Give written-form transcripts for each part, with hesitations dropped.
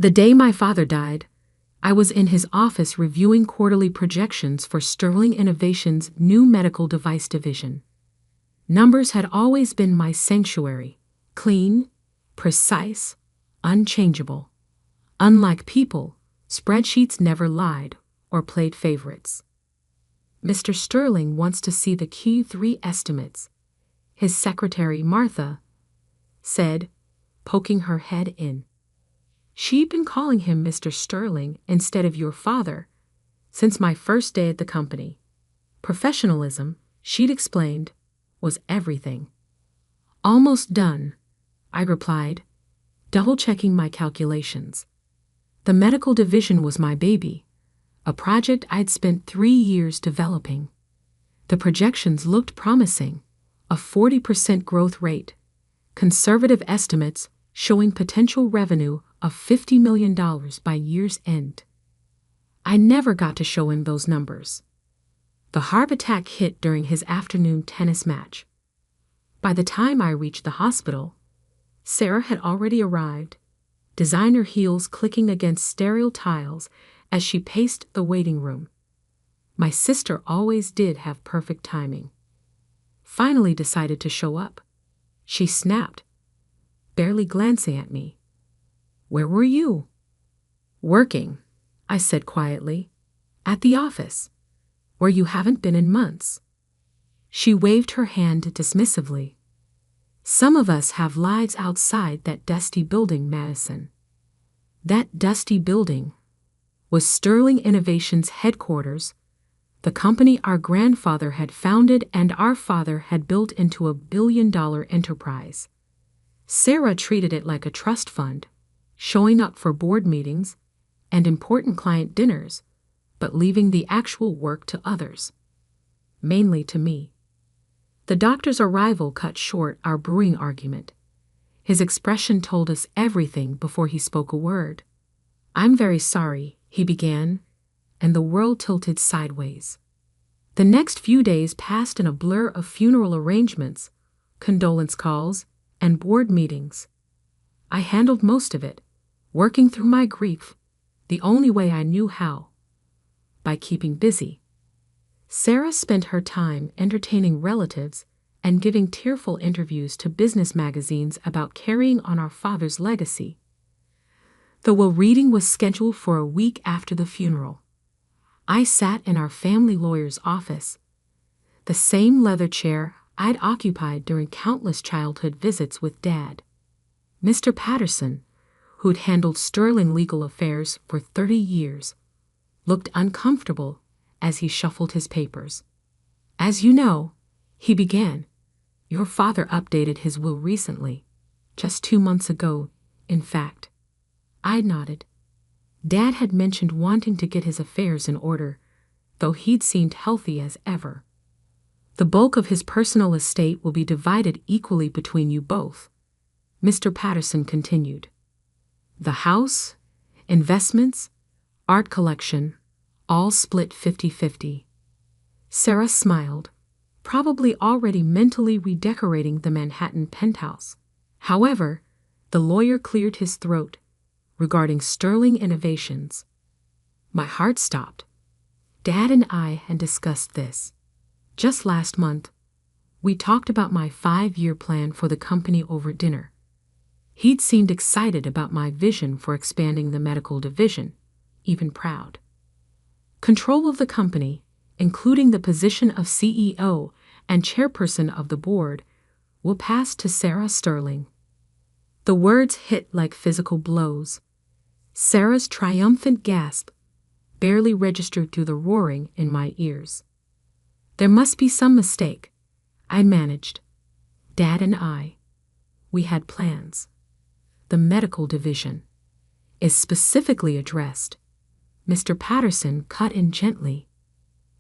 The day my father died, I was in his office reviewing quarterly projections for Sterling Innovations' new medical device division. Numbers had always been my sanctuary: clean, precise, unchangeable. Unlike people, spreadsheets never lied or played favorites. Mr. Sterling wants to see the Q3 estimates, his secretary Martha said, poking her head in. She'd been calling him Mr. Sterling instead of your father since my first day at the company. Professionalism, she'd explained, was everything. Almost done, I replied, double-checking my calculations. The medical division was my baby, a project I'd spent 3 years developing. The projections looked promising, a 40% growth rate, conservative estimates showing potential revenue of $50 million by year's end. I never got to show him those numbers. The heart attack hit during his afternoon tennis match. By the time I reached the hospital, Sarah had already arrived, designer heels clicking against sterile tiles as she paced the waiting room. My sister always did have perfect timing. Finally decided to show up. She snapped, barely glancing at me. "Where were you?" "Working," I said quietly. "At the office, where you haven't been in months." She waved her hand dismissively. "Some of us have lives outside that dusty building, Madison." That dusty building was Sterling Innovations' headquarters, the company our grandfather had founded and our father had built into a billion-dollar enterprise. Sarah treated it like a trust fund, showing up for board meetings and important client dinners, but leaving the actual work to others, mainly to me. The doctor's arrival cut short our brewing argument. His expression told us everything before he spoke a word. "I'm very sorry," he began, and the world tilted sideways. The next few days passed in a blur of funeral arrangements, condolence calls, and board meetings. I handled most of it, working through my grief the only way I knew how: by keeping busy. Sarah spent her time entertaining relatives and giving tearful interviews to business magazines about carrying on our father's legacy. The will reading was scheduled for a week after the funeral. I sat in our family lawyer's office, the same leather chair I'd occupied during countless childhood visits with Dad. Mr. Patterson, who'd handled Sterling legal affairs for 30 years, looked uncomfortable as he shuffled his papers. "As you know," he began, "your father updated his will recently, just 2 months ago, in fact." I nodded. Dad had mentioned wanting to get his affairs in order, though he'd seemed healthy as ever. "The bulk of his personal estate will be divided equally between you both," Mr. Patterson continued. "The house, investments, art collection, all split 50-50. Sarah smiled, probably already mentally redecorating the Manhattan penthouse. However, the lawyer cleared his throat regarding Sterling Innovations. My heart stopped. Dad and I had discussed this. Just last month, we talked about my 5-year plan for the company over dinner. He'd seemed excited about my vision for expanding the medical division, even proud. Control of the company, including the position of CEO and chairperson of the board, will pass to Sarah Sterling. The words hit like physical blows. Sarah's triumphant gasp barely registered through the roaring in my ears. "There must be some mistake," I managed. "Dad and we had plans. The medical division is specifically addressed." Mr. Patterson cut in gently.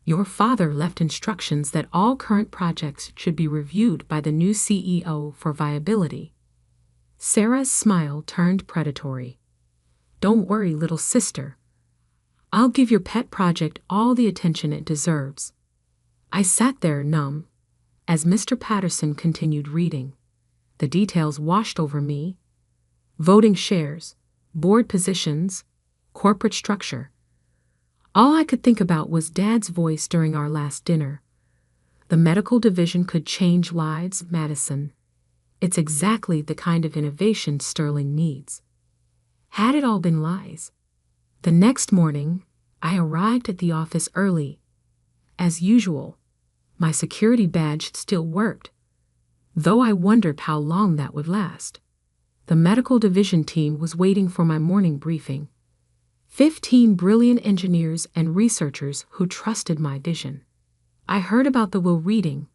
"Your father left instructions that all current projects should be reviewed by the new CEO for viability." Sarah's smile turned predatory. "Don't worry, little sister. I'll give your pet project all the attention it deserves." I sat there numb as Mr. Patterson continued reading. The details washed over me: voting shares, board positions, corporate structure. All I could think about was Dad's voice during our last dinner. The medical division could change lives, Madison. It's exactly the kind of innovation Sterling needs. Had it all been lies? The next morning, I arrived at the office early. As usual, my security badge still worked, though I wondered how long that would last. The medical division team was waiting for my morning briefing. 15 brilliant engineers and researchers who trusted my vision. I heard about the will reading,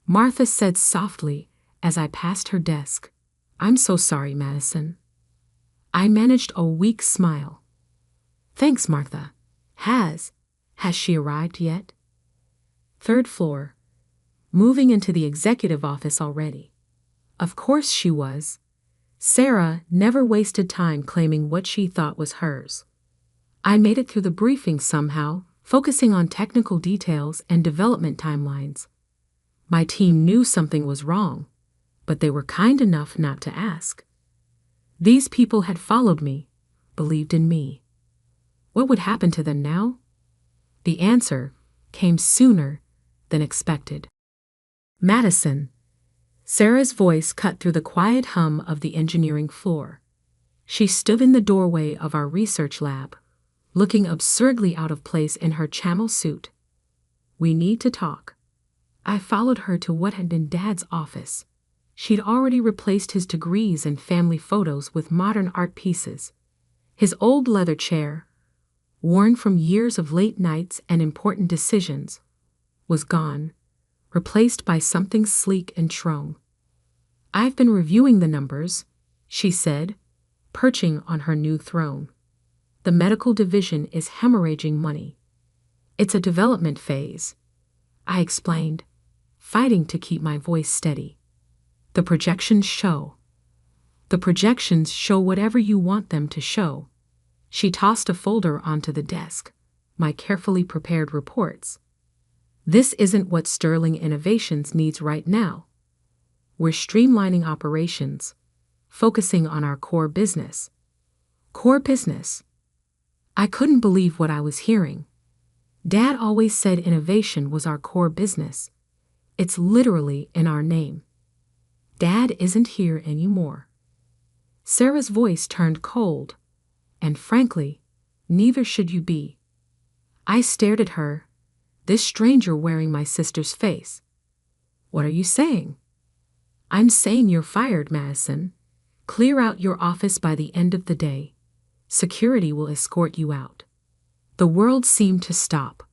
Martha said softly as I passed her desk. I'm so sorry, Madison. I managed a weak smile. Thanks, Martha. Has she arrived yet? 3rd floor. Moving into the executive office already. Of course she was. Sarah never wasted time claiming what she thought was hers. I made it through the briefing somehow, focusing on technical details and development timelines. My team knew something was wrong, but they were kind enough not to ask. These people had followed me, believed in me. What would happen to them now? The answer came sooner than expected. Madison. Sarah's voice cut through the quiet hum of the engineering floor. She stood in the doorway of our research lab, looking absurdly out of place in her camel suit. We need to talk. I followed her to what had been Dad's office. She'd already replaced his degrees and family photos with modern art pieces. His old leather chair, worn from years of late nights and important decisions, was gone, replaced by something sleek and strong. I've been reviewing the numbers, she said, perching on her new throne. The medical division is hemorrhaging money. It's a development phase, I explained, fighting to keep my voice steady. The projections show whatever you want them to show. She tossed a folder onto the desk, my carefully prepared reports. This isn't what Sterling Innovations needs right now. We're streamlining operations, focusing on our core business. Core business. I couldn't believe what I was hearing. Dad always said innovation was our core business. It's literally in our name. Dad isn't here anymore. Sarah's voice turned cold, and frankly, neither should you be. I stared at her, this stranger wearing my sister's face. What are you saying? I'm saying you're fired, Madison. Clear out your office by the end of the day. Security will escort you out. The world seemed to stop.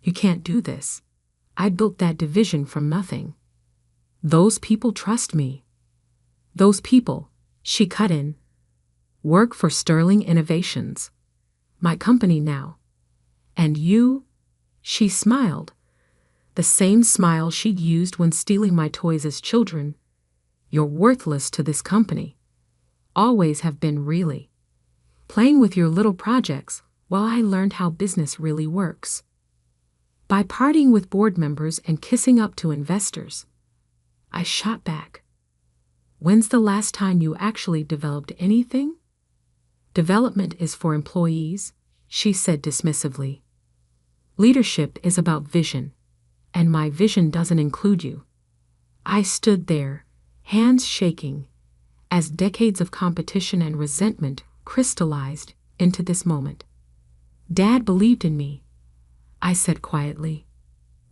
You can't do this. I built that division from nothing. Those people trust me. Those people, she cut in, work for Sterling Innovations, my company now. And you, she smiled, the same smile she'd used when stealing my toys as children. You're worthless to this company. Always have been, really. Playing with your little projects while I learned how business really works. By partying with board members and kissing up to investors. I shot back. When's the last time you actually developed anything? Development is for employees, she said dismissively. Leadership is about vision, and my vision doesn't include you. I stood there, hands shaking, as decades of competition and resentment crystallized into this moment. Dad believed in me, I said quietly.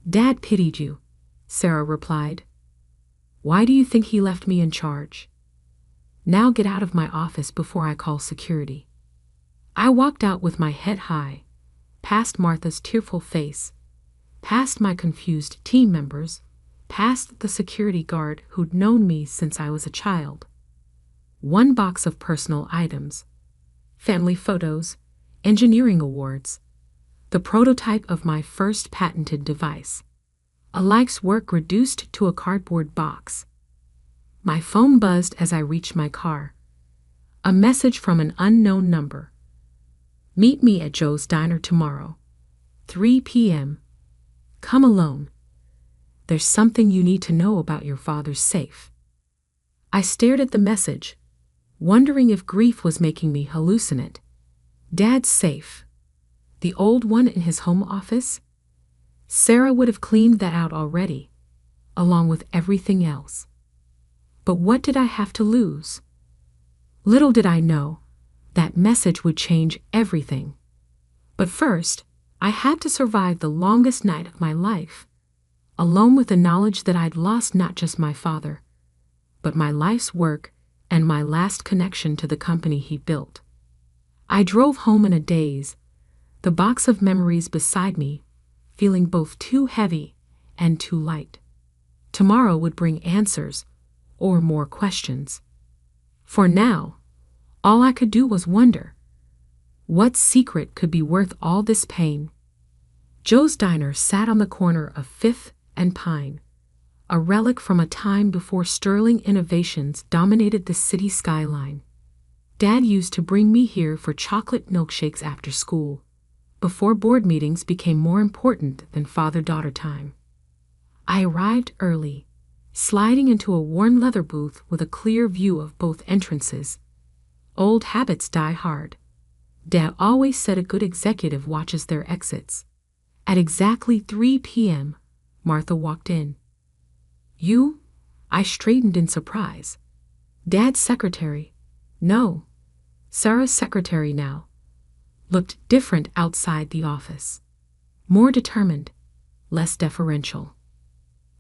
Dad pitied you, Sarah replied. Why do you think he left me in charge? Now get out of my office before I call security. I walked out with my head high, past Martha's tearful face, past my confused team members, past the security guard who'd known me since I was a child. One box of personal items, family photos, engineering awards, the prototype of my first patented device. A life's work reduced to a cardboard box. My phone buzzed as I reached my car. A message from an unknown number. Meet me at Joe's Diner tomorrow, 3 p.m. Come alone. There's something you need to know about your father's safe. I stared at the message, wondering if grief was making me hallucinate. Dad's safe. The old one in his home office? Sarah would have cleaned that out already, along with everything else. But what did I have to lose? Little did I know, that message would change everything. But first, I had to survive the longest night of my life, alone with the knowledge that I'd lost not just my father, but my life's work and my last connection to the company he built. I drove home in a daze, the box of memories beside me, feeling both too heavy and too light. Tomorrow would bring answers, or more questions. For now, all I could do was wonder, what secret could be worth all this pain? Joe's Diner sat on the corner of 5th and Pine, a relic from a time before Sterling Innovations dominated the city skyline. Dad used to bring me here for chocolate milkshakes after school, before board meetings became more important than father-daughter time. I arrived early, sliding into a worn leather booth with a clear view of both entrances. Old habits die hard. Dad always said a good executive watches their exits. At exactly 3 p.m., Martha walked in. "You?" I straightened in surprise. Dad's secretary. No, Sarah's secretary now. Looked different outside the office. More determined, less deferential.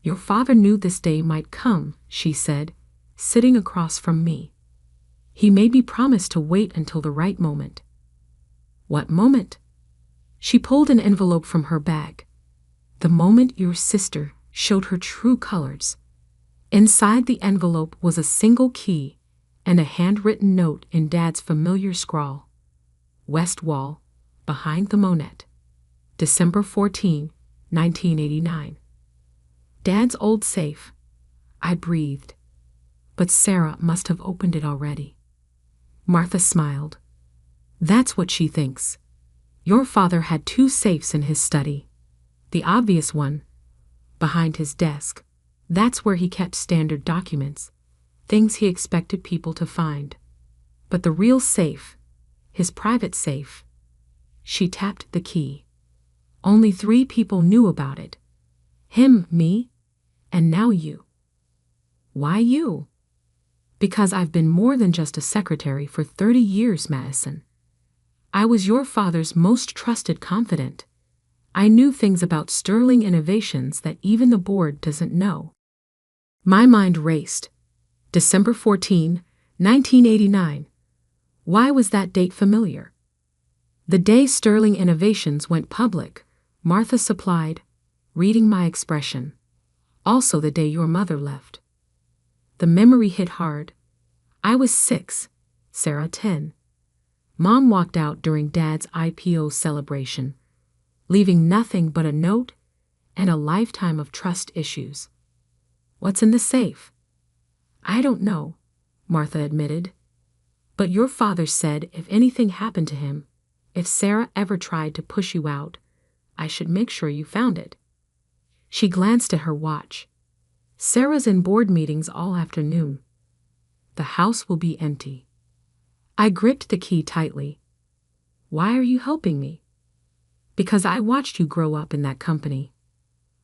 "Your father knew this day might come," she said, sitting across from me. "He made me promise to wait until the right moment." "What moment?" She pulled an envelope from her bag. "The moment your sister showed her true colors." Inside the envelope was a single key and a handwritten note in Dad's familiar scrawl. "West Wall, behind the Monet. December 14, 1989. Dad's old safe. I breathed. But Sarah must have opened it already. Martha smiled. "That's what she thinks. Your father had 2 safes in his study. The obvious one, behind his desk. That's where he kept standard documents, things he expected people to find. But the real safe, his private safe." She tapped the key. "Only 3 people knew about it. Him, me, and now you." "Why you?" "Because I've been more than just a secretary for 30 years, Madison. I was your father's most trusted confidant. I knew things about Sterling Innovations that even the board doesn't know." My mind raced. December 14, 1989. Why was that date familiar? "The day Sterling Innovations went public," Martha supplied, reading my expression. "Also the day your mother left." The memory hit hard. I was 6, Sarah 10. Mom walked out during Dad's IPO celebration, leaving nothing but a note and a lifetime of trust issues. "What's in the safe?" "I don't know," Martha admitted. "But your father said if anything happened to him, if Sarah ever tried to push you out, I should make sure you found it." She glanced at her watch. "Sarah's in board meetings all afternoon. The house will be empty." I gripped the key tightly. "Why are you helping me?" "Because I watched you grow up in that company.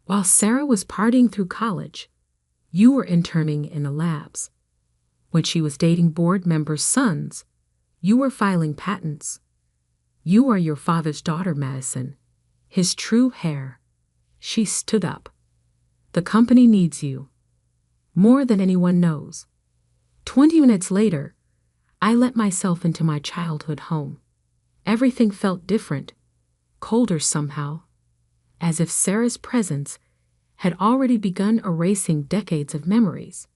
While Sarah was partying through college, you were interning in the labs. When she was dating board members' sons, you were filing patents. You are your father's daughter, Madison, his true heir." She stood up. "The company needs you. More than anyone knows." 20 minutes later, I let myself into my childhood home. Everything felt different, colder somehow, as if Sarah's presence had already begun erasing decades of memories.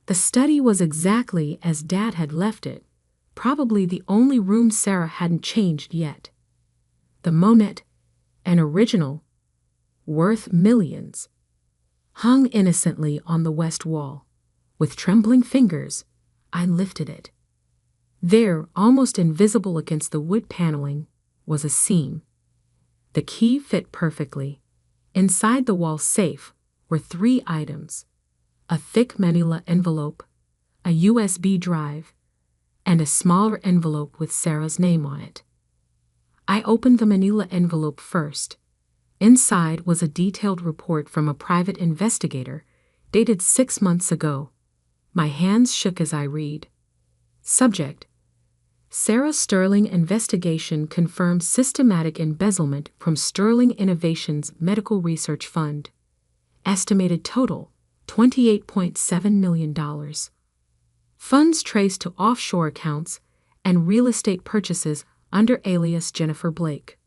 The study was exactly as Dad had left it, probably the only room Sarah hadn't changed yet. The Monet, an original, worth millions, hung innocently on the west wall. With trembling fingers, I lifted it. There, almost invisible against the wood paneling, was a seam. The key fit perfectly. Inside the wall safe were 3 items: a thick manila envelope, a USB drive, and a smaller envelope with Sarah's name on it. I opened the manila envelope first. Inside was a detailed report from a private investigator, dated 6 months ago. My hands shook as I read. Subject: Sarah Sterling investigation confirms systematic embezzlement from Sterling Innovations Medical Research Fund. Estimated total, $28.7 million. Funds traced to offshore accounts and real estate purchases under alias Jennifer Blake.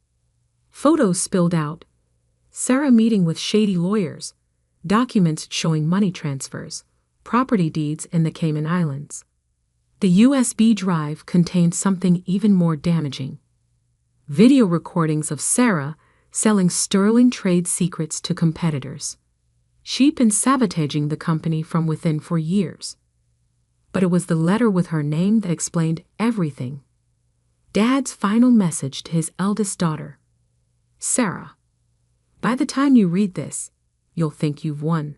Photos spilled out. Sarah meeting with shady lawyers. Documents showing money transfers. Property deeds in the Cayman Islands. The USB drive contained something even more damaging. Video recordings of Sarah selling Sterling trade secrets to competitors. She'd been sabotaging the company from within for years. But it was the letter with her name that explained everything. Dad's final message to his eldest daughter. Sarah, by the time you read this, you'll think you've won.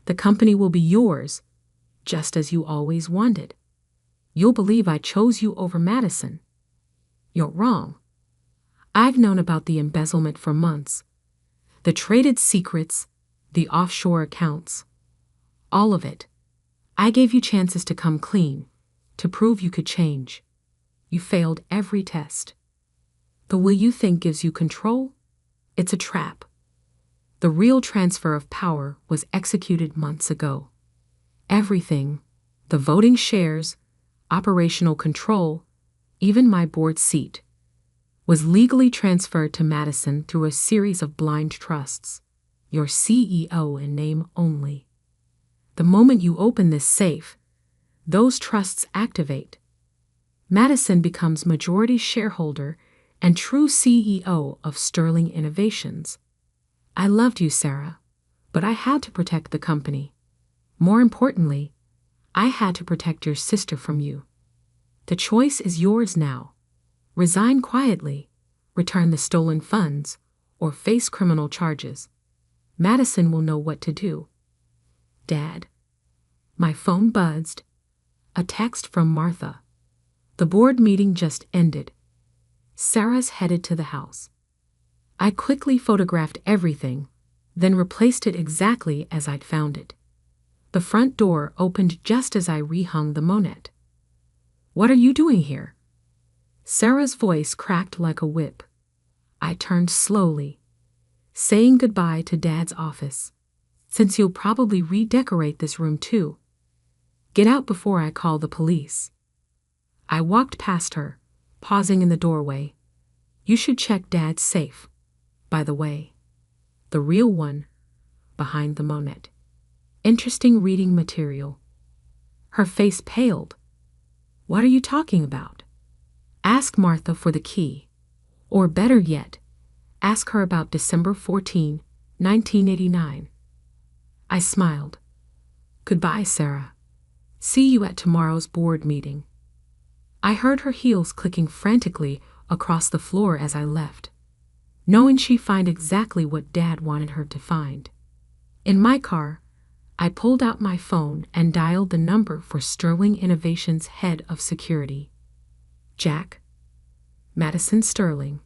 The company will be yours, just as you always wanted. You'll believe I chose you over Madison. You're wrong. I've known about the embezzlement for months. The traded secrets, the offshore accounts. All of it. I gave you chances to come clean, to prove you could change. You failed every test. The will you think gives you control? It's a trap. The real transfer of power was executed months ago. Everything, the voting shares, operational control, even my board seat, was legally transferred to Madison through a series of blind trusts. Your CEO in name only. The moment you open this safe, those trusts activate. Madison becomes majority shareholder and true CEO of Sterling Innovations. I loved you, Sarah, but I had to protect the company. More importantly, I had to protect your sister from you. The choice is yours now. Resign quietly, return the stolen funds, or face criminal charges. Madison will know what to do. Dad. My phone buzzed. A text from Martha. The board meeting just ended. Sarah's headed to the house. I quickly photographed everything, then replaced it exactly as I'd found it. The front door opened just as I rehung the Monet. What are you doing here? Sarah's voice cracked like a whip. I turned slowly, saying goodbye to Dad's office, since you'll probably redecorate this room too. Get out before I call the police. I walked past her, pausing in the doorway. You should check Dad's safe, by the way. The real one, behind the Monet. Interesting reading material. Her face paled. What are you talking about? Ask Martha for the key. Or better yet, ask her about December 14, 1989. I smiled. Goodbye, Sarah. See you at tomorrow's board meeting. I heard her heels clicking frantically across the floor as I left, knowing she'd find exactly what Dad wanted her to find. In my car, I pulled out my phone and dialed the number for Sterling Innovations' head of security. Jack. Madison Sterling.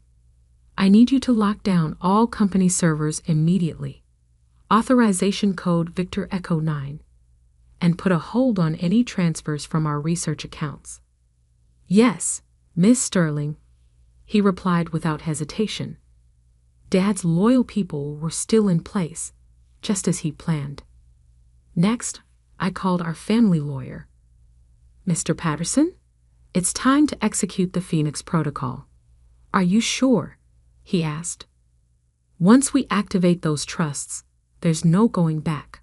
I need you to lock down all company servers immediately. Authorization code Victor Echo 9. And put a hold on any transfers from our research accounts. Yes, Miss Sterling, he replied without hesitation. Dad's loyal people were still in place, just as he planned. Next, I called our family lawyer. Mr. Patterson, it's time to execute the Phoenix Protocol. Are you sure? He asked. Once we activate those trusts, there's no going back.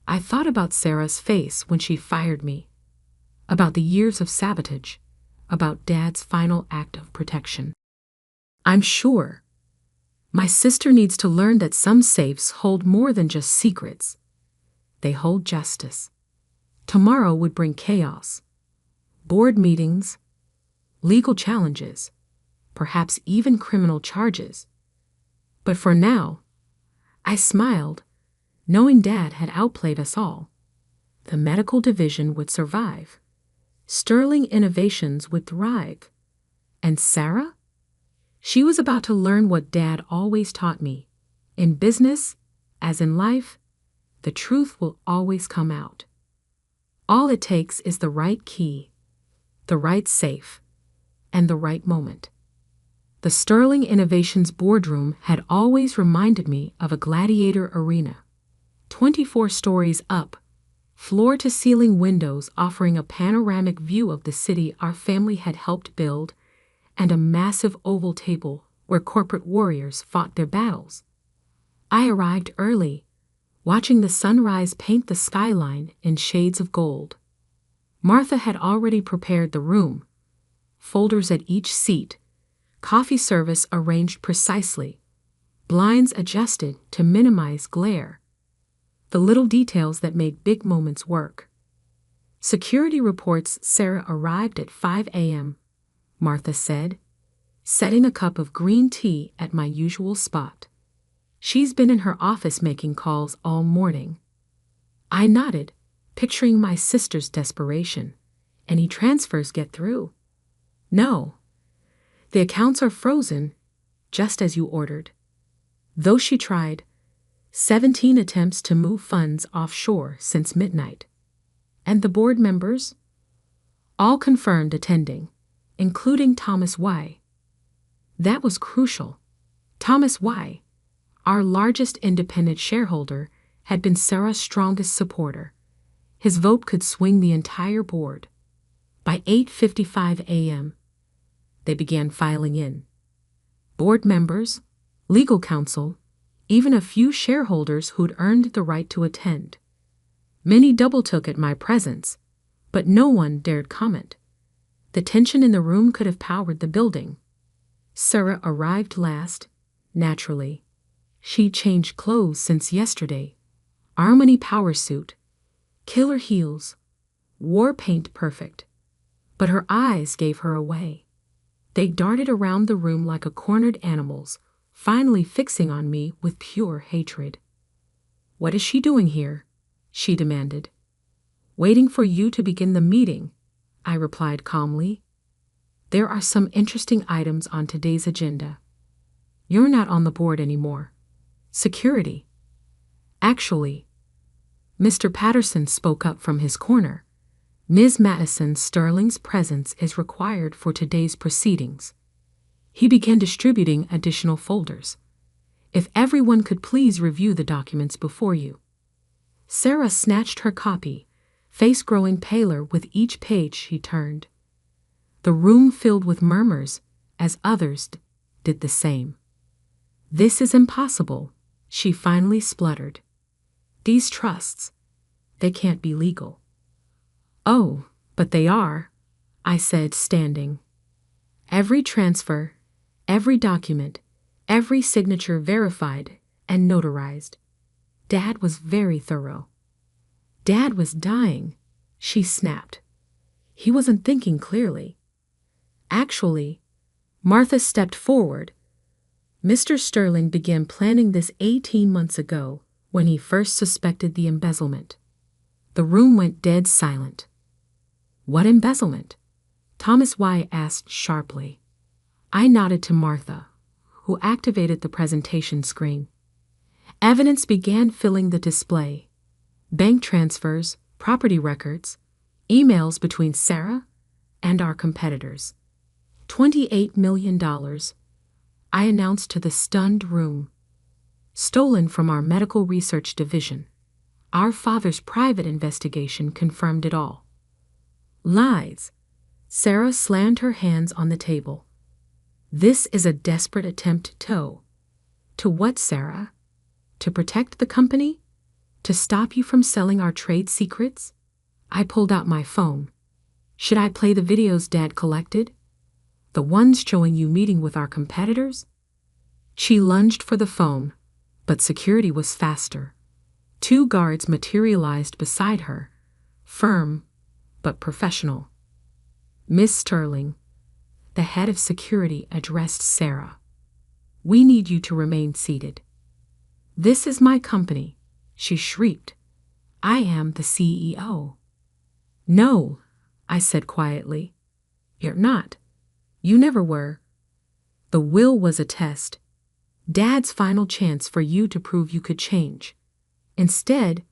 I thought about Sarah's face when she fired me, about the years of sabotage, about Dad's final act of protection. I'm sure. My sister needs to learn that some safes hold more than just secrets. They hold justice. Tomorrow would bring chaos, board meetings, legal challenges, perhaps even criminal charges. But for now, I smiled, knowing Dad had outplayed us all. The medical division would survive. Sterling Innovations would thrive. And Sarah? She was about to learn what Dad always taught me. In business, as in life, the truth will always come out. All it takes is the right key, the right safe, and the right moment. The Sterling Innovations boardroom had always reminded me of a gladiator arena. 24 stories up, floor-to-ceiling windows offering a panoramic view of the city our family had helped build, and a massive oval table where corporate warriors fought their battles. I arrived early, watching the sunrise paint the skyline in shades of gold. Martha had already prepared the room, folders at each seat, coffee service arranged precisely, blinds adjusted to minimize glare. The little details that made big moments work. Security reports Sarah arrived at 5 a.m., Martha said, setting a cup of green tea at my usual spot. She's been in her office making calls all morning. I nodded, picturing my sister's desperation. Any transfers get through? No. The accounts are frozen, just as you ordered. Though she tried, 17 attempts to move funds offshore since midnight. And the board members? All confirmed attending, including Thomas Y. That was crucial. Thomas Y., our largest independent shareholder, had been Sarah's strongest supporter. His vote could swing the entire board. By 8:55 a.m., they began filing in. Board members, legal counsel, even a few shareholders who'd earned the right to attend. Many double-took at my presence, but no one dared comment. The tension in the room could have powered the building. Sarah arrived last, naturally. She'd changed clothes since yesterday. Armani power suit, killer heels, war paint perfect. But her eyes gave her away. They darted around the room like a cornered animal's, finally fixing on me with pure hatred. "What is she doing here?" she demanded. "Waiting for you to begin the meeting," I replied calmly. "There are some interesting items on today's agenda. You're not on the board anymore. Security." "Actually," Mr. Patterson spoke up from his corner, "Ms. Madison Sterling's presence is required for today's proceedings." He began distributing additional folders. "If everyone could please review the documents before you." Sarah snatched her copy, face growing paler with each page she turned. The room filled with murmurs, as others did the same. "This is impossible," she finally spluttered. "These trusts, they can't be legal." "Oh, but they are," I said, standing. "Every transfer, every document, every signature verified and notarized." Dad was very thorough. "Dad was dying," she snapped. "He wasn't thinking clearly." "Actually," Martha stepped forward, "Mr. Sterling began planning this 18 months ago when he first suspected the embezzlement." The room went dead silent. "What embezzlement?" Thomas Y. asked sharply. I nodded to Martha, who activated the presentation screen. Evidence began filling the display. Bank transfers, property records, emails between Sarah and our competitors. $28 million, I announced to the stunned room. Stolen from our medical research division. Our father's private investigation confirmed it all. Lies. Sarah slammed her hands on the table. This is a desperate attempt to what, Sarah? To protect the company? To stop you from selling our trade secrets? I pulled out my phone. Should I play the videos Dad collected? The ones showing you meeting with our competitors? She lunged for the phone, but security was faster. 2 guards materialized beside her, firm but professional. "Miss Sterling," the head of security addressed Sarah. "We need you to remain seated." "This is my company," she shrieked. "I am the CEO." "No," I said quietly. You're not. You never were. The will was a test. Dad's final chance for you to prove you could change. Instead,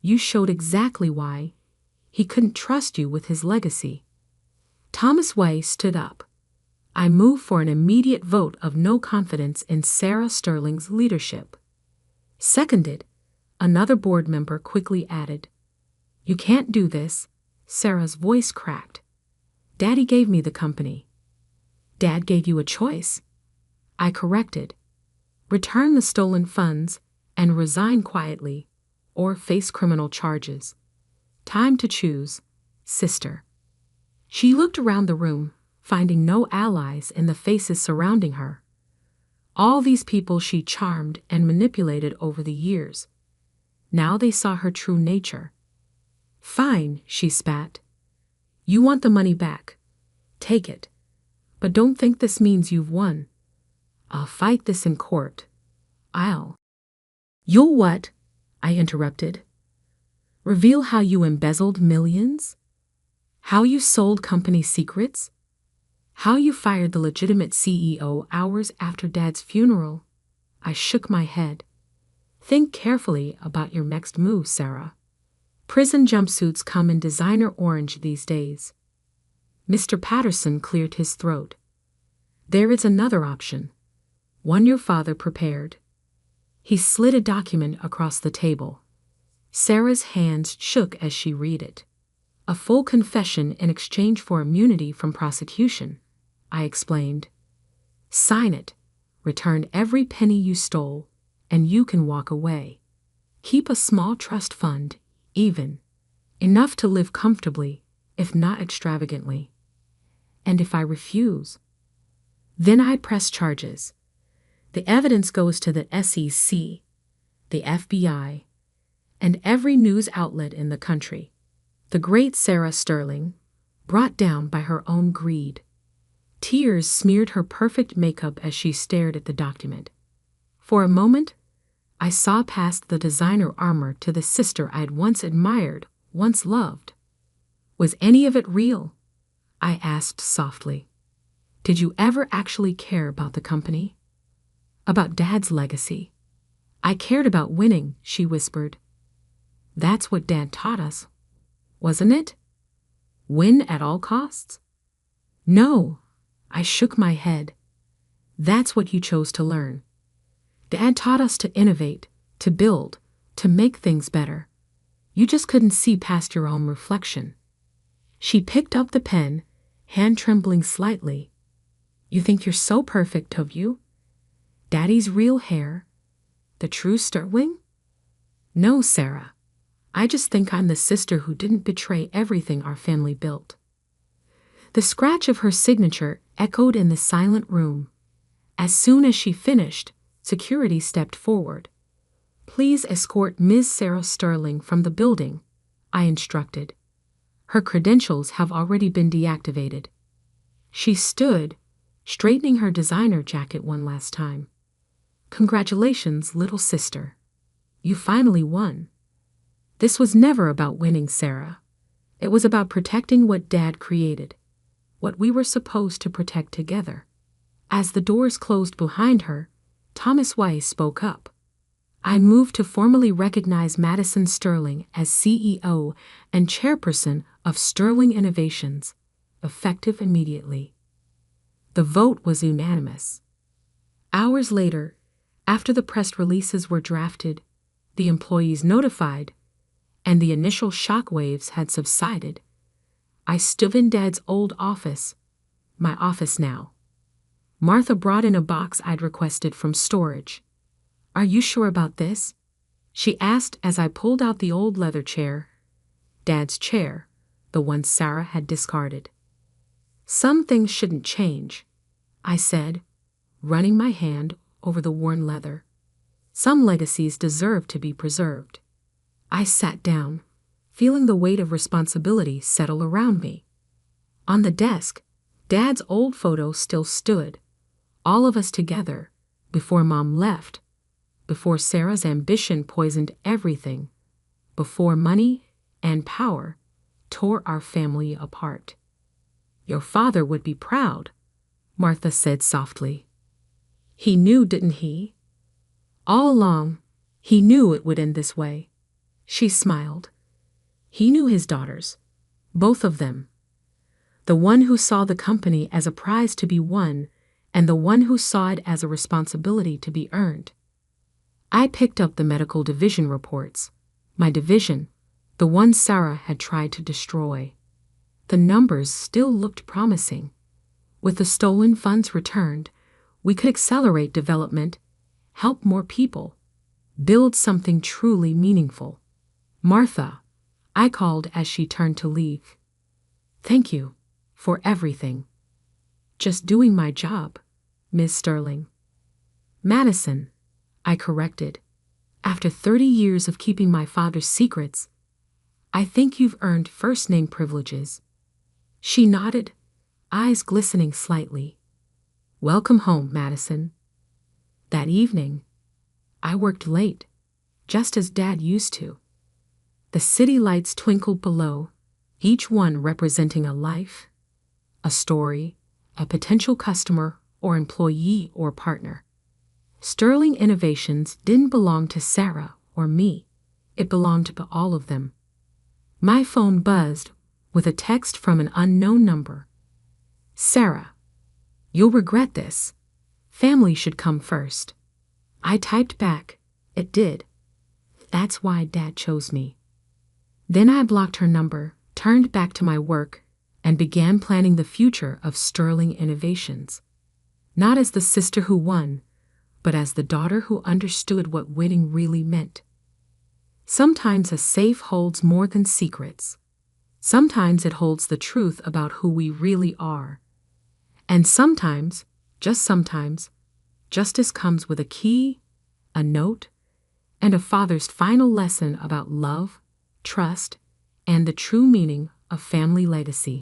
you showed exactly why. He couldn't trust you with his legacy. Thomas Weiss stood up. I moved for an immediate vote of no confidence in Sarah Sterling's leadership. Seconded, another board member quickly added. You can't do this. Sarah's voice cracked. Daddy gave me the company. Dad gave you a choice. I corrected. Return the stolen funds and resign quietly, or face criminal charges. Time to choose, sister. She looked around the room, finding no allies in the faces surrounding her. All these people she charmed and manipulated over the years. Now they saw her true nature. Fine, she spat. You want the money back. Take it. But don't think this means you've won. I'll fight this in court. You'll what? I interrupted. Reveal how you embezzled millions? How you sold company secrets? How you fired the legitimate CEO hours after Dad's funeral? I shook my head. Think carefully about your next move, Sarah. Prison jumpsuits come in designer orange these days. Mr. Patterson cleared his throat. There is another option. One your father prepared. He slid a document across the table. Sarah's hands shook as she read it. A full confession in exchange for immunity from prosecution, I explained. Sign it, return every penny you stole, and you can walk away. Keep a small trust fund, even. Enough to live comfortably, if not extravagantly. And if I refuse? Then I'd press charges. The evidence goes to the SEC, the FBI, and every news outlet in the country. The great Sarah Sterling, brought down by her own greed. Tears smeared her perfect makeup as she stared at the document. For a moment, I saw past the designer armor to the sister I'd once admired, once loved. Was any of it real? I asked softly. Did you ever actually care about the company? About Dad's legacy? I cared about winning, she whispered. That's what Dad taught us, wasn't it? Win at all costs? No, I shook my head. That's what you chose to learn. Dad taught us to innovate, to build, to make things better. You just couldn't see past your own reflection. She picked up the pen, hand trembling slightly. You think you're so perfect, have you? Daddy's real hair? The true Sterling? No, Sarah. I just think I'm the sister who didn't betray everything our family built. The scratch of her signature echoed in the silent room. As soon as she finished, security stepped forward. Please escort Ms. Sarah Sterling from the building, I instructed. Her credentials have already been deactivated. She stood, straightening her designer jacket one last time. Congratulations, little sister. You finally won. This was never about winning, Sarah. It was about protecting what Dad created, what we were supposed to protect together. As the doors closed behind her, Thomas Weiss spoke up. I moved to formally recognize Madison Sterling as CEO and chairperson of Sterling Innovations, effective immediately. The vote was unanimous. Hours later, after the press releases were drafted, the employees notified, and the initial shockwaves had subsided, I stood in Dad's old office, my office now. Martha brought in a box I'd requested from storage. Are you sure about this? She asked as I pulled out the old leather chair, Dad's chair, the one Sarah had discarded. Some things shouldn't change, I said, running my hand over the worn leather. Some legacies deserve to be preserved. I sat down, feeling the weight of responsibility settle around me. On the desk, Dad's old photo still stood, all of us together, before Mom left, before Sarah's ambition poisoned everything, before money and power tore our family apart. Your father would be proud, Martha said softly. He knew, didn't he? All along, he knew it would end this way. She smiled. He knew his daughters, both of them. The one who saw the company as a prize to be won, and the one who saw it as a responsibility to be earned. I picked up the medical division reports. My division, the one Sarah had tried to destroy. The numbers still looked promising. With the stolen funds returned, we could accelerate development, help more people, build something truly meaningful. Martha, I called as she turned to leave. Thank you for everything. Just doing my job, Miss Sterling. Madison, I corrected. After 30 years of keeping my father's secrets, I think you've earned first-name privileges. She nodded, eyes glistening slightly. Welcome home, Madison. That evening, I worked late, just as Dad used to. The city lights twinkled below, each one representing a life, a story, a potential customer or employee or partner. Sterling Innovations didn't belong to Sarah or me. It belonged to all of them. My phone buzzed with a text from an unknown number. Sarah, you'll regret this. Family should come first. I typed back, it did. That's why Dad chose me. Then I blocked her number, turned back to my work, and began planning the future of Sterling Innovations. Not as the sister who won, but as the daughter who understood what winning really meant. Sometimes a safe holds more than secrets. Sometimes it holds the truth about who we really are. And sometimes, just sometimes, justice comes with a key, a note, and a father's final lesson about love, trust, and the true meaning of family legacy.